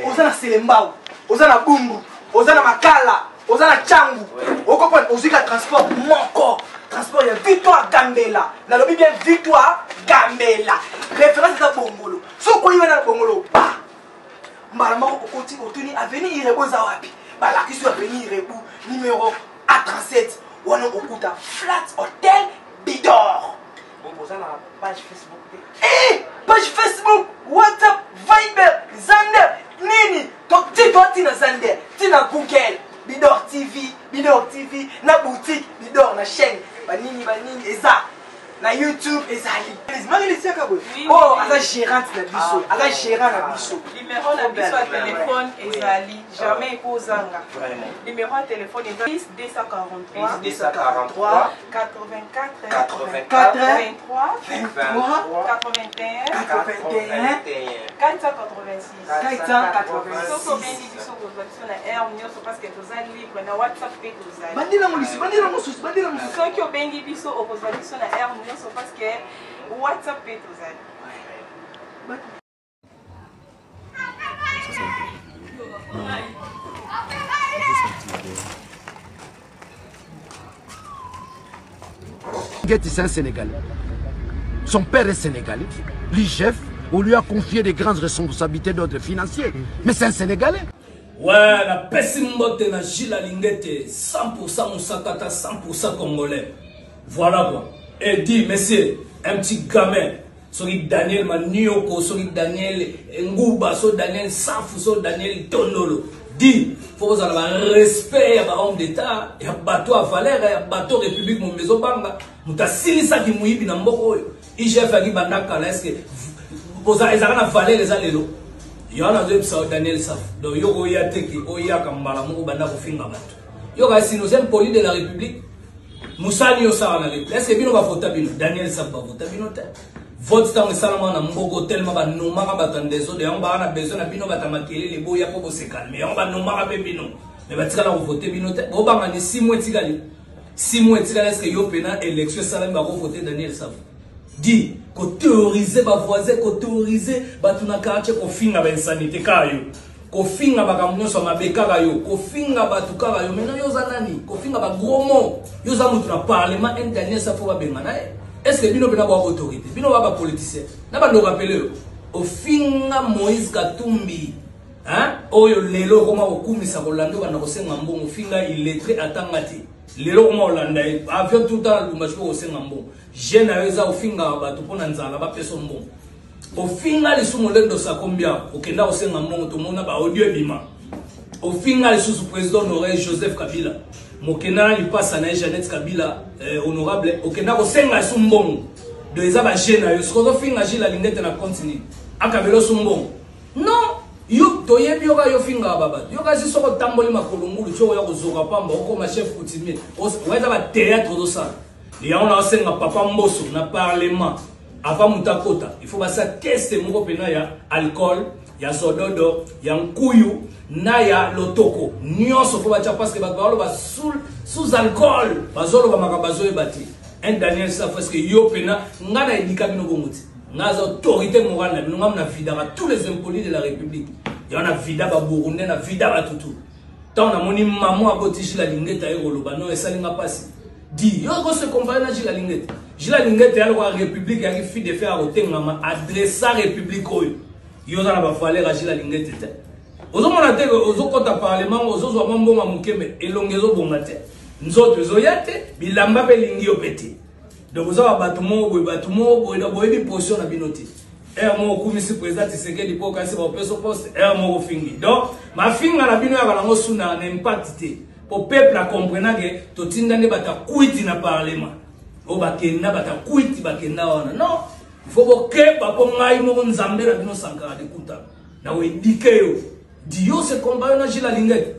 Ozana Selembao, Ozana Bumbu, Ozana Makala, Ozana Changu. Au comprendre, Ozika transport manco. Transport il y a Victoire Gambela. Dans le bien Victoire Gambela. Référence à Bongolo. Si vous connaissez dans Bongolo, bah, malama au côté autour avenue Irebo Zawapi. Bah la question avenue Irebo numéro A37. On a Okuta Flat Hotel Bidor. Vous avez la page Facebook. Eh, page Facebook, WhatsApp, Viber, Zander, Nini. Donc dis-toi Tina Zander, Tina Google, Bidor TV, na boutique, Bidor na chaîne, banini, Eza, na YouTube, Ezali. Oh, Aza gérante na biso, Aza gérant na biso. Numéro na biso à téléphone, Ezali, jamais Kozanga. Numéro à téléphone, Ezali, 243 84 23 81 486. Parce que vous avez libre na WhatsApp et vous avez. Bandila Moussi. Ceux qui ont bengi biso opposition na air nous parce que WhatsApp et vous avez. C'est un Sénégalais. Son père est sénégalais. L'IGF, on lui a confié des grandes responsabilités d'ordre financier. Mais c'est un Sénégalais. Ouais, la pessimbote na Gila Lingete, 100% Moussakata, 100% Congolais. Voilà quoi. Et dit, monsieur, un petit gamin, celui Daniel Manioko, celui Daniel Ngouba, celui Daniel Safou, celui Daniel Tondolo. Dit, faut vous avoir un respect à l'homme d'État, il y a bateau à Valère, il y a bateau République, mon maison banga, mouta silisa qui mouille bin mboko, IGF a dit bandaka là, est-ce que vous avez un Valère les allélos? Il y a un autre Daniel Saf, donc Yogo Yateki, Oya Kambala, Mou Banda Kofinga Bat. Yoga Sinozem poli de la République, Moussa Niosa na République. Est-ce que Bino va voter Bino? Daniel Saf va voter Bino? Vote tant que Salomon a Mbogo tellement va nous marabatan des autres, et on va besoin de Bino Batamakele, les boya pour se calmer, on va nous maraber Bino. Mais va tirer voter Bino. On va gagner 6 mois de Tigali. 6 mois de Tigali, est-ce que Yopena élection Salem va voter Daniel Saf? Dit, qu'on théorise, va voisin, qu'on théorise, va tout na quartier, qu'on finga ba insanité kayo, qu'on finga ba kamunyo sur ma beka kayo, qu'on finga ba tout kayo. Maintenant yo zanani, qu'on finga ba gros mot, yo zamu tu na parlement un dernier ça faut ba bengana. Est-ce que bino bena ba autorité, bino ba politicien, na ba no rappeler, au finga Moïse Katumbi, hein, oyo lelo koma okumisa kolando ba na kosenga mbongo finga illettré atangati. Lelo koma olanda avion tout temps lu machiko kosenga mbongo. Jeune aweza ofinga bato pona nzala ba peso mbongo. Ofinga lisumu lendo sa combien okenda osenga mbongo to mona ba audio bima. Ofinga lisusu président honoré Joseph Kabila. Mokena li passa na Jeannette Kabila honorable okenda kosenga lisumu mbongo. De eza ba jeune ayo siko finga Gila Lingete na continue. Akabelo sumbongo. Non, yo toyebi yoka yo finga baba. Yoka si soko tamboli makolongulu cho ya kozoka pamba okoma chef coutumier. Weza ba théâtre do ça. Et on a aussi un papa Mbosso, na parlement, avant Moutakota. Il faut passer tester mon copain, ya alcool, ya sododo, ya nkuyu, na ya lotoko. Nyonso faut bacha parce que bakalo ba sous alcool, bazolo ba makabazo e bati. Un Daniel ça parce que yo pena ngana edika bino bomuti. Ngaza autorité morale na bino ngamna vida ba tous les impolis de la République. Ya on a vida ba Burundais na vida ba tutu. Tant na moni maman abotiji la lingeta e koloba no esalinga pasi. Dit, yo se comparer na Gila Lingete. Gila Lingete ya la République ya fi de faire otengama adressa République oyo. Yo za na ba valeur Gila Lingete te. Ozo mona te ozo kota parlement ozo zo mambonga mukeme elongezo bonga te. Nzoto zo yate bilamba pe lingi opeti. Donc ozo bato mo boy da boy bi position na binoti. Mo kumisi président Tshisekedi po kasi ba peso poste mo fingi. Donc ma finga na bino ya balango suna na impact te. Pour peuple à comprendre que tout le monde bata kuiti na parlement. O bakenda bata kuiti bakenda wana. Non, il faut que papa ngai mo nzambe na bino sankara de kuta. Na we dikeyo. Dio se compare na Gila Lingete.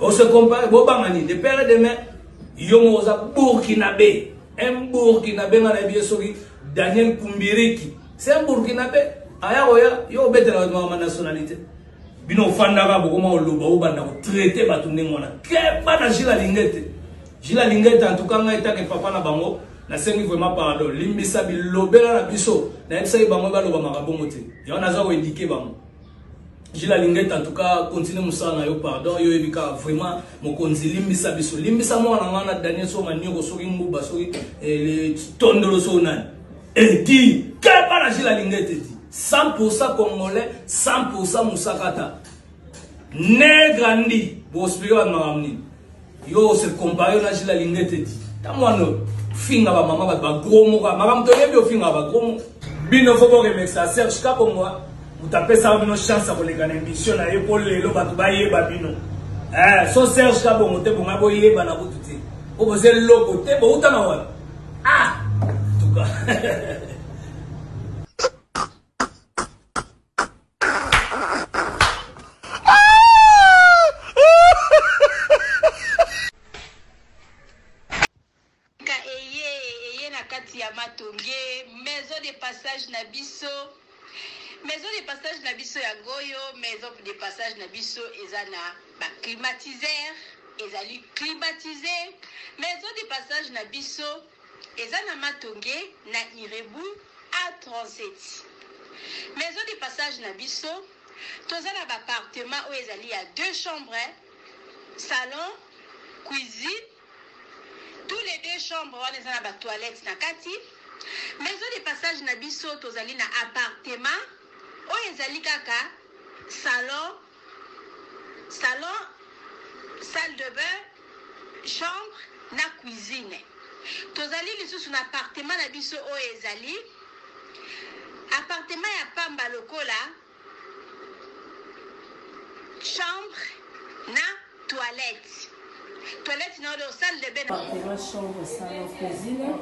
O se compare bo bangani de père et de mère. Yo mo za Burkinabé. Un Burkinabé na bien soki Daniel Kumbiriki. C'est un Burkinabé. Aya oya yo bete na nationalité. Bino fandaka bokoma oloba obanda ko traiter batu ndengona ke bana Gila Lingete en tout cas nga etake papa na bango nasengi vraiment pardon limbisa bilobela na biso na yebisa bango baloba makabongo te yo naza ko indiquer bango Gila Lingette en tout cas continue musala yo pardon yo ebika vraiment mokonzi limbisa biso limbisa mo na ngana Daniel so manyo so ngumba so le tondolo so nani et dit que pas la Gila Lingette dit 100% congolais 100% musakata ne grandi bo spiro na mamni yo se comparer na Gila Lingette dit tamwano finga ba mama ba gros mo ka mama mtoyebi o finga ba gros bino fobo remexa Serge Kabomwa utapesa bino chance ko lekana émission na épaule lelo batu ba yeba bino so Serge Kabomwa te bonga bo yeba na bututi o boze loko te bo utana wa en tout cas maison de passage Nabiso. Maison de passage Nabiso ya Goyo, maison de passage Nabiso ezana ba climatiseur, ezali climatisé. Maison de passage Nabiso ezana Matonge na Irebu A37. Maison de passage Nabiso tozana ba appartement où ezali ya 2 chambres, salon, cuisine. Tous les 2 chambres on ezana ba toilette na kati. Maison de passage Nabiso tozali na appartement o ezali kaka salon, salle de bain, chambre na cuisine. Tozali lisusu na appartement Nabiso o ezali appartement ya pamba lokola chambre na toilette. Toilette na do salle de bain. Appartement, chambre, salon, cuisine.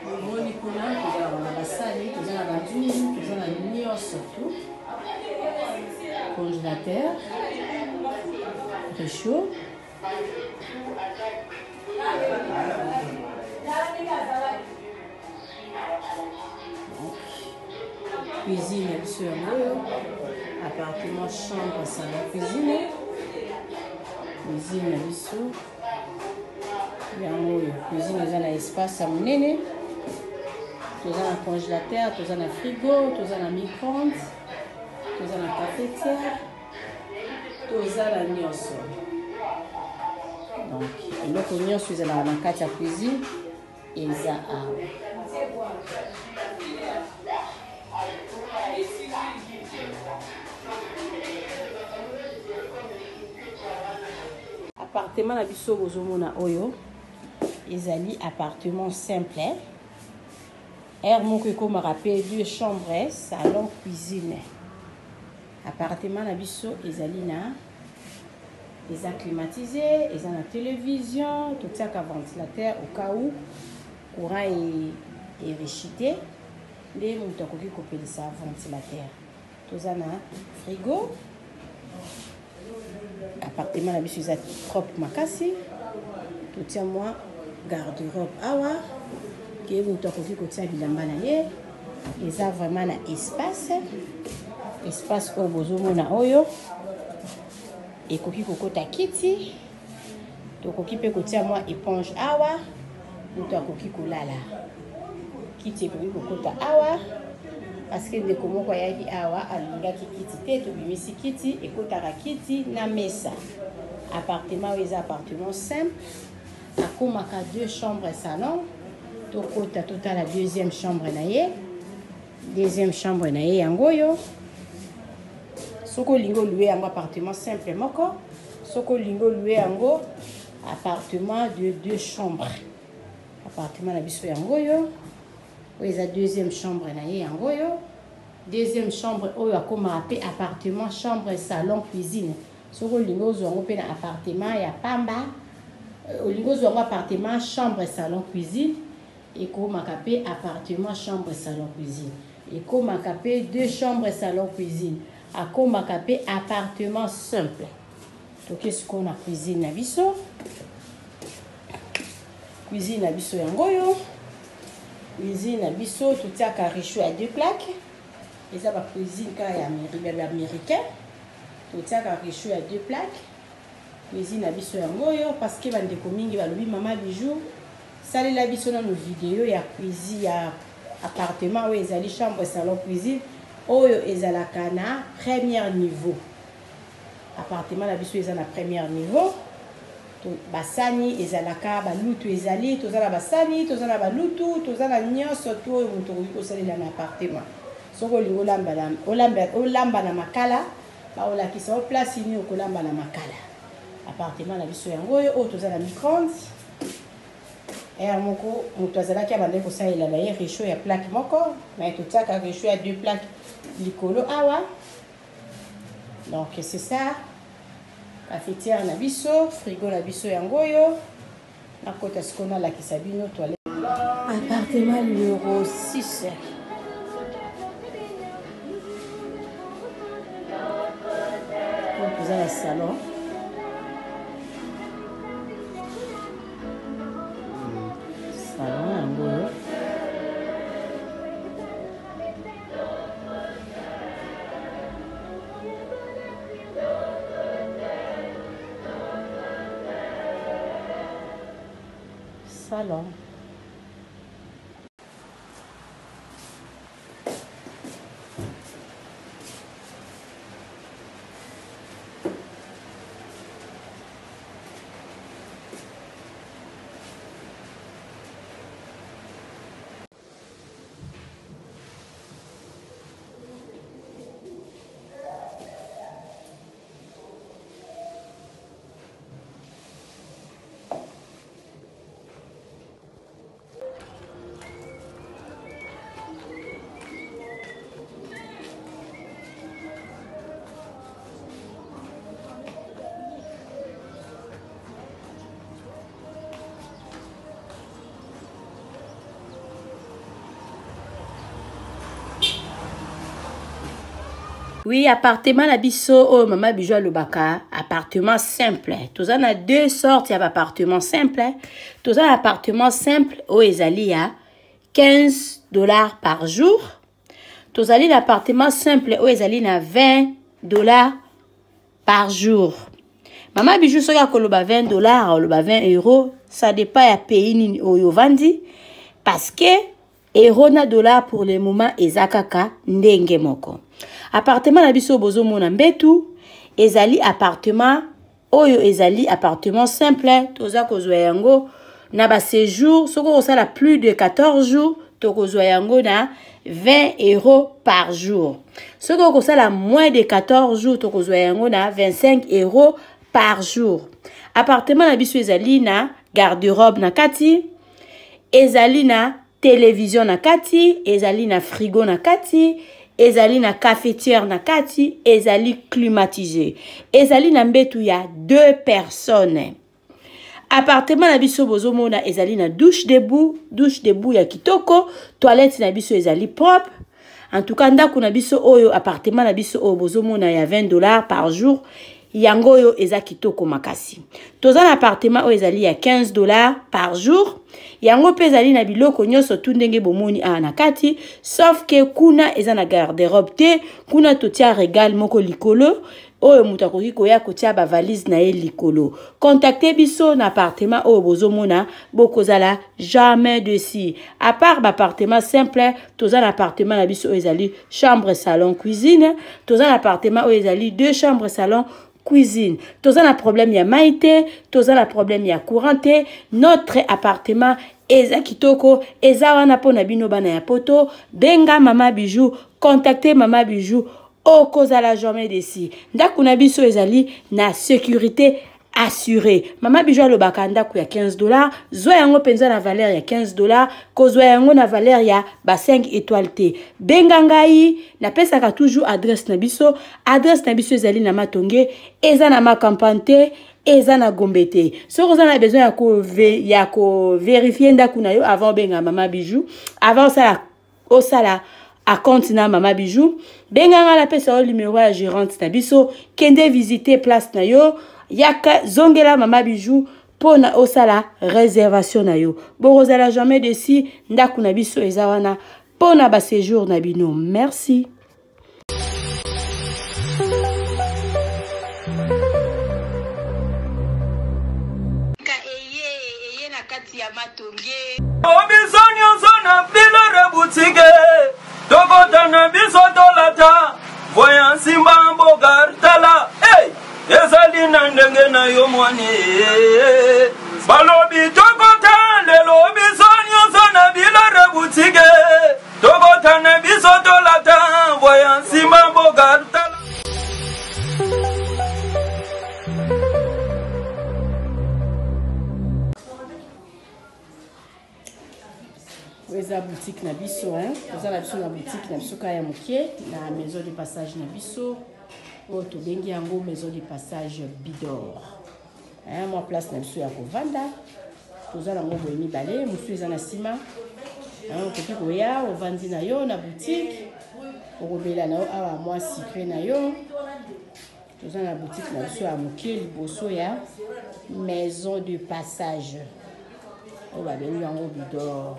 Moni kuna tozala na basali, tozala na badouille, tozala na nyonso tout. Congélateur, réchaud. Cuisine sur appartement, chambre, salon, cuisine. Cuisine biso. Cuisine eza na espace à monene. Toza na congélateur, toza na frigo, toza na micro-ondes, toza na cafetière, toza na nyonso. Donc, eloko nyonso ezalaka na kati ya cuisine eza awa. Appartement na biso bozomona oyo ezali appartement simple. Moko comme rappel 2 chambres, salon, cuisine. Appartement na biso ezali na eza climatisé, eza na télévision, tout ça ka ventilateur au cas où courant est rejeté, les mutu akoki kopelisa ventilateur. Toza na frigo. Appartement na biso eza propre makasi. Tout moi garde-robe awa. Que vous avez côté bilamba na ye eza vraiment na espace au bozomo na oyo ekoki kokota kiti to koki pe côté moi éponge awa muto akoki kolala kiti ekoki kokota awa parce que ndeko moko yaki awa alingaki kiti te to bimisi kiti ekotaka kiti na mesa. Appartement eza appartement simple akomaka 2 chambres salon. Tokota tota la deuxième chambre na ye. Deuxième chambre na ye yangoyo. Soko lingo loué yango appartement simple moko. Soko lingo loué yango appartement de 2 chambres. Appartement na biso yangoyo. Oza deuxième chambre na ye yangoyo. Deuxième chambre oyo akoma pe appartement chambre salon cuisine. Soko lingo zongo pe na appartement ya pamba. Olingo zongo appartement chambre salon cuisine. Et comme capé appartement chambre salon cuisine et comme capé 2 chambres salon cuisine à comme capé appartement simple. Donc qu'est-ce qu'on a cuisine na biso yangoyo cuisine na biso tout ça carichou à 2 plaques et ça va cuisine car ya américain tout ça carichou à 2 plaques cuisine na biso yangoyo parce que bande ko mingi ba lobi mama bijou salela biso na vidéo ya cuisine ya appartement oyo ezali chambre salon cuisine oyo ezalaka na premier niveau. Appartement na biso eza na premier niveau. Basani ezalaka balutu ezali tozala basani tozala balutu tozala nyonso to oyo moto okoki kosalela na appartement. Soko olingi olamba na makala baolakisa o place nini okolamba na makala. Appartement na biso yango oyo tozala micro-ondes. Moko moto azalaki abandaki kosalela na ye réchaud ya plaque moko mais totiaka réchaud ya 2 plaques likolo awa. Donc c'est ça. Cafetière na biso, frigo na biso yango yo. Na kota skona la kisabino toilette. Appartement numéro 6. Vous avez le salon. Salon yango yo. Salon. Oui, appartement na biso oh mama bijou lobaka appartement simple. Toza na deux sortes d'appartements simple. Toza un appartement simple oh ezali ya $15 par jour. Tozali l'appartement simple oh ezali na $20 par jour. Mama bijou soka koloba $20 oloba 20 €, ça dépend ya pays nini oyo vandi parce que euro na dollar pour le moment ezakaka ndenge moko. Appartement na biso bozo mona mbetu ezali appartement oyo ezali appartement simple toza kozwa yango na ba séjour soko osala plus de 14 jours to kozwa yango na $20 par jour. Soko osala moins de 14 jours to kozwa yango na $25 par jour. Appartement na biso ezali na garde-robe na kati, ezali na télévision na kati, ezali na frigo na kati, ezali na cafetière na kati, ezali climatisé. Ezali na mbetu ya 2 personnes. Appartement na biso bozomona ezali na douche debout ya kitoko, toilette na biso ezali propre. En tout cas ndako na biso oyo appartement na biso oyo bozomona ya $20 par jour. Yango yo eza kitoko makasi. Toza na appartement oyo ezali ya $15 par jour. Yango pe ezali na biloko nyonso tu ndenge bomoni na kati, sauf que kuna eza na garde-robe te, kuna totia régal moko likolo, oyo mutu akoki koya kotia ba valise na ye likolo. Contactez biso na appartement oyo bozomona, bokozala jamais dessus. À part ba appartement simple, toza na appartement na biso oyo ezali chambre salon cuisine, toza na appartement oyo ezali 2 chambres salon cuisine. Toza na problème ya maïté, toza na problème ya courante, notre appartement eza kitoko, eza wana pona bino bana ya poto, benga mama bijou, contactez mama bijou, okozala jamais desi. Ndako na biso ezali na sécurité assurée. Mama bijou alobaka ndako ya $15, zwa yango penza na valeur ya $15, kozwa yango na valeur ya ba 5 étoiles te. Benga ngai, na pesaka toujours adresse na biso ezali na Matonge, eza na Makampante, eza na Gombe te. So vous avez besoin ya ko vérifier ndako na yo avant benga mama bijou, avant osala à compte na mama bijou, benga nga la pesa o numéro ya gérante na biso, kende visiter place na yo, yaka zongela mama bijou pona osala réservation na yo. Borozala jamais desi ndako na biso eza wana pona ba séjour na bino. Merci. Eye na kati ya mato Congué. Obisonyo zona bilore boutique. Tokota na biso dolata. Voyant simba bogartala. Hey! Ezali na ndenge na yo mwani. Balobi tokota lelo obisonyo zona bilore boutique. Tokota na biso dolata. Voyant simba bogartala. Eza boutique na biso, hein. Eza la biso na boutique na biso kaya mokie na maison de passage na biso. O to bengi yango maison de passage Bidor. Hein, moi place na biso ya kovanda. Toza na ngo boyemi balé, musu eza na sima. Hein, okoki koya ovandi na yo na boutique. Okobela na yo awa moi sucré na yo. Toza na boutique na biso ya mokie liboso ya maison de passage. O ba bengi yango Bidor.